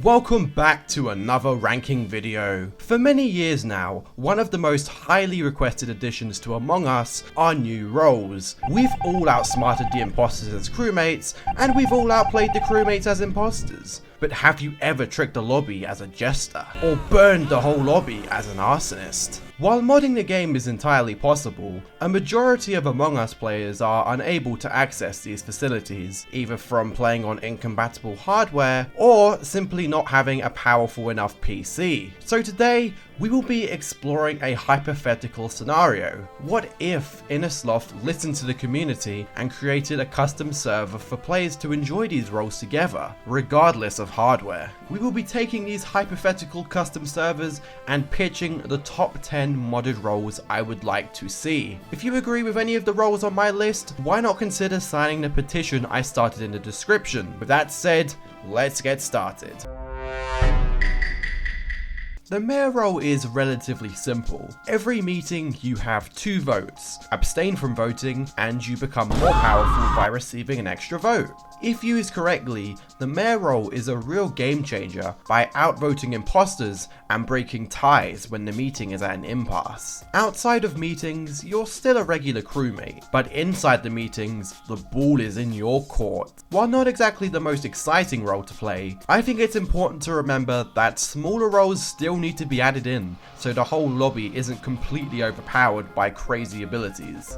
Welcome back to another ranking video. For many years now, one of the most highly requested additions to Among Us are new roles. We've all outsmarted the imposters as crewmates, and we've all outplayed the crewmates as imposters. But have you ever tricked a lobby as a Jester? Or burned the whole lobby as an Arsonist? While modding the game is entirely possible, a majority of Among Us players are unable to access these facilities, either from playing on incompatible hardware, or simply not having a powerful enough PC. So today, we will be exploring a hypothetical scenario. What if Innersloth listened to the community and created a custom server for players to enjoy these roles together, regardless of hardware? We will be taking these hypothetical custom servers and pitching the top 10 modded roles I would like to see. If you agree with any of the roles on my list, why not consider signing the petition I started in the description? With that said, let's get started. The mayor role is relatively simple. Every meeting you have 2 votes. Abstain from voting and you become more powerful by receiving an extra vote. If used correctly, the mayor role is a real game changer by outvoting imposters and breaking ties when the meeting is at an impasse. Outside of meetings, you're still a regular crewmate, but inside the meetings, the ball is in your court. While not exactly the most exciting role to play, I think it's important to remember that smaller roles still need to be added in, so the whole lobby isn't completely overpowered by crazy abilities.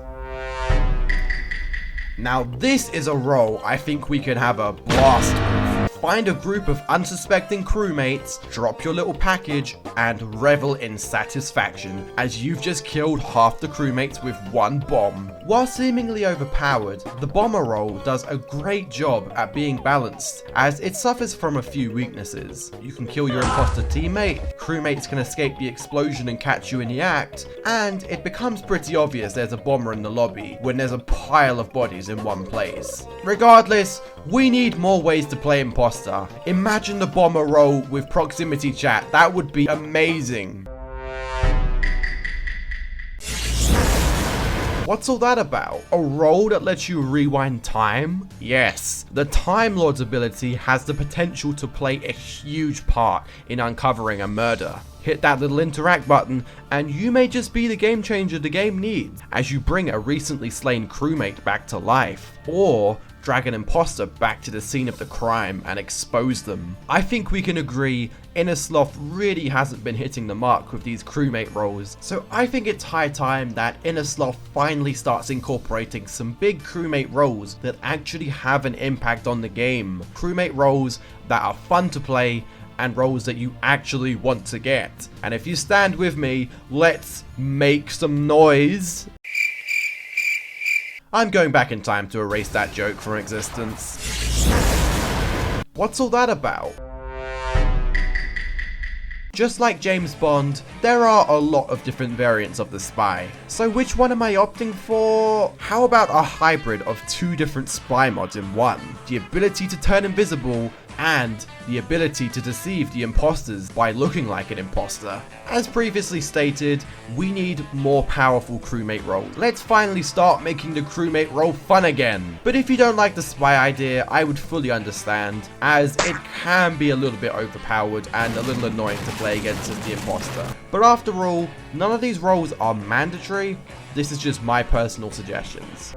Now this is a role I think we can have a blast with. Find a group of unsuspecting crewmates, drop your little package, and revel in satisfaction as you've just killed half the crewmates with one bomb. While seemingly overpowered, the bomber role does a great job at being balanced, as it suffers from a few weaknesses. You can kill your imposter teammate, crewmates can escape the explosion and catch you in the act, and it becomes pretty obvious there's a bomber in the lobby when there's a pile of bodies in one place. Regardless, we need more ways to play imposter. Imagine the bomber role with proximity chat, that would be amazing. What's all that about? A role that lets you rewind time? Yes, the Time Lord's ability has the potential to play a huge part in uncovering a murder. Hit that little interact button and you may just be the game changer the game needs as you bring a recently slain crewmate back to life, or drag an imposter back to the scene of the crime and expose them. I think we can agree Innersloth really hasn't been hitting the mark with these crewmate roles, so I think it's high time that Innersloth finally starts incorporating some big crewmate roles that actually have an impact on the game. Crewmate roles that are fun to play and roles that you actually want to get. And if you stand with me, let's make some noise. I'm going back in time to erase that joke from existence. What's all that about? Just like James Bond, there are a lot of different variants of the spy. So which one am I opting for? How about a hybrid of 2 different spy mods in one? The ability to turn invisible and the ability to deceive the imposters by looking like an imposter. As previously stated, we need more powerful crewmate roles. Let's finally start making the crewmate role fun again. But if you don't like the spy idea, I would fully understand, as it can be a little bit overpowered and a little annoying to play against as the imposter. But after all, none of these roles are mandatory. This is just my personal suggestions.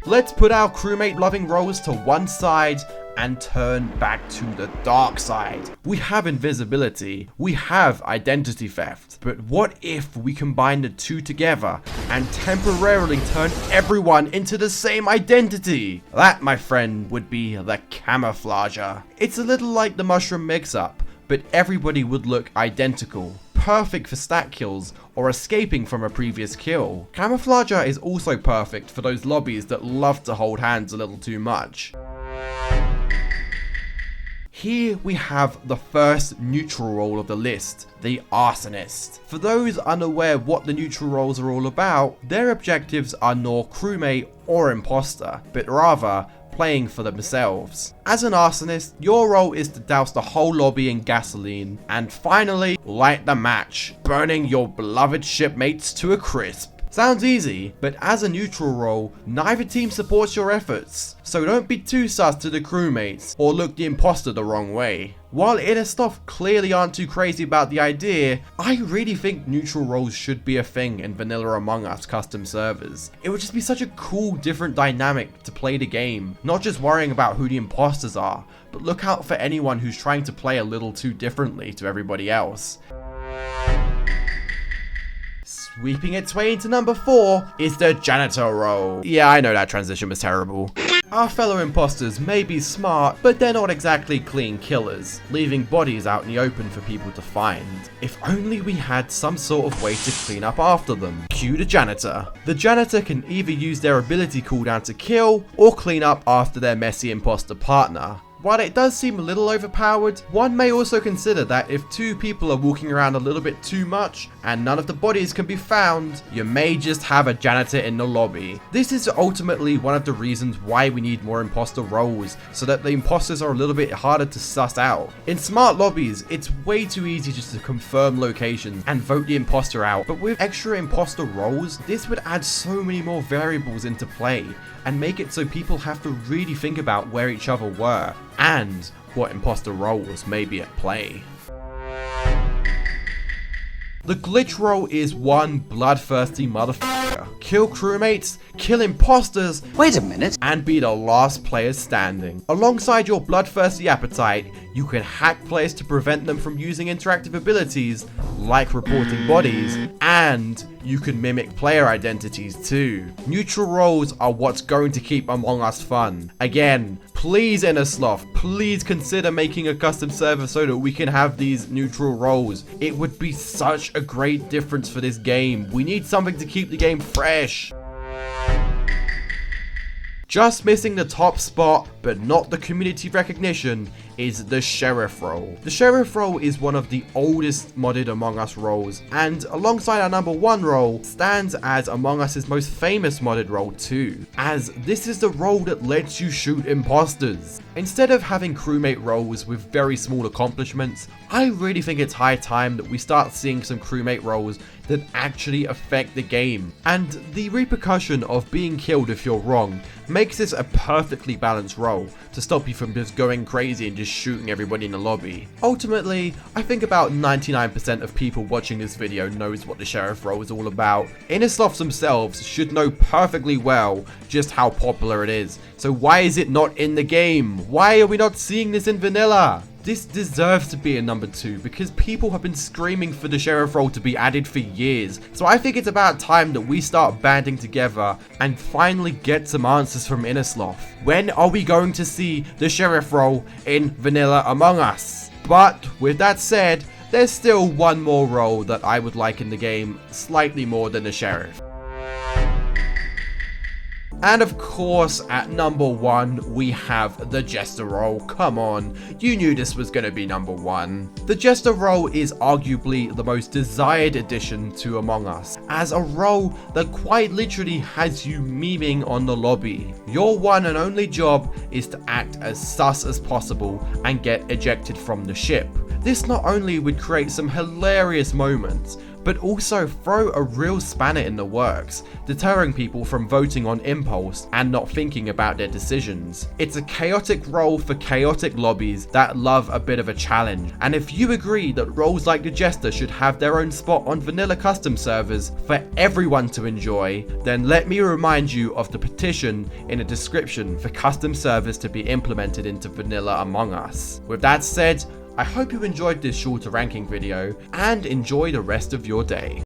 Let's put our crewmate loving roles to one side and turn back to the dark side. We have invisibility, we have identity theft, but what if we combine the 2 together and temporarily turn everyone into the same identity? That, my friend, would be the Camouflager. It's a little like the mushroom mix-up, but everybody would look identical. Perfect for stat kills or escaping from a previous kill. Camouflager is also perfect for those lobbies that love to hold hands a little too much. Here we have the first neutral role of the list, the Arsonist. For those unaware what the neutral roles are all about, their objectives are nor crewmate or imposter, but rather playing for themselves. As an Arsonist, your role is to douse the whole lobby in gasoline and finally light the match, burning your beloved shipmates to a crisp. Sounds easy, but as a neutral role, neither team supports your efforts, so don't be too sus to the crewmates or look the imposter the wrong way. While Innersloth clearly aren't too crazy about the idea, I really think neutral roles should be a thing in vanilla Among Us custom servers. It would just be such a cool different dynamic to play the game, not just worrying about who the imposters are, but look out for anyone who's trying to play a little too differently to everybody else. Sweeping its way into number 4 is the Janitor role. Yeah, I know that transition was terrible. Our fellow imposters may be smart, but they're not exactly clean killers, leaving bodies out in the open for people to find. If only we had some sort of way to clean up after them. Cue the Janitor. The Janitor can either use their ability cooldown to kill, or clean up after their messy imposter partner. While it does seem a little overpowered, one may also consider that if 2 people are walking around a little bit too much and none of the bodies can be found, you may just have a janitor in the lobby. This is ultimately one of the reasons why we need more imposter roles, so that the imposters are a little bit harder to suss out. In smart lobbies, it's way too easy just to confirm locations and vote the imposter out, but with extra imposter roles, this would add so many more variables into play and make it so people have to really think about where each other were and what imposter roles may be at play. The glitch role is one bloodthirsty motherfucker. Kill crewmates, kill imposters, wait a minute, and be the last player standing. Alongside your bloodthirsty appetite, you can hack players to prevent them from using interactive abilities like reporting bodies, and you can mimic player identities too. Neutral roles are what's going to keep Among Us fun. Again, please Innersloth, please consider making a custom server so that we can have these neutral roles. It would be such a great difference for this game. We need something to keep the game fresh. Just missing the top spot, but not the community recognition, is the Sheriff role. The Sheriff role is one of the oldest modded Among Us roles, and alongside our number 1 role, stands as Among Us's most famous modded role too, as this is the role that lets you shoot imposters. Instead of having crewmate roles with very small accomplishments, I really think it's high time that we start seeing some crewmate roles that actually affect the game, and the repercussion of being killed if you're wrong makes this a perfectly balanced role to stop you from just going crazy and just shooting everybody in the lobby. Ultimately, I think about 99% of people watching this video knows what the Sheriff role is all about. Innersloths themselves should know perfectly well just how popular it is, so why is it not in the game? Why are we not seeing this in vanilla? This deserves to be a number 2 because people have been screaming for the Sheriff role to be added for years. So I think it's about time that we start banding together and finally get some answers from Innersloth. When are we going to see the Sheriff role in vanilla Among Us? But with that said, there's still one more role that I would like in the game slightly more than the Sheriff. And of course, at number 1, we have the Jester role. Come on, you knew this was going to be number 1. The Jester role is arguably the most desired addition to Among Us, as a role that quite literally has you memeing on the lobby. Your one and only job is to act as sus as possible and get ejected from the ship. This not only would create some hilarious moments, but also throw a real spanner in the works, deterring people from voting on impulse and not thinking about their decisions. It's a chaotic role for chaotic lobbies that love a bit of a challenge, and if you agree that roles like the Jester should have their own spot on vanilla custom servers for everyone to enjoy, then let me remind you of the petition in the description for custom servers to be implemented into vanilla Among Us. With that said, I hope you enjoyed this shorter ranking video, and enjoy the rest of your day.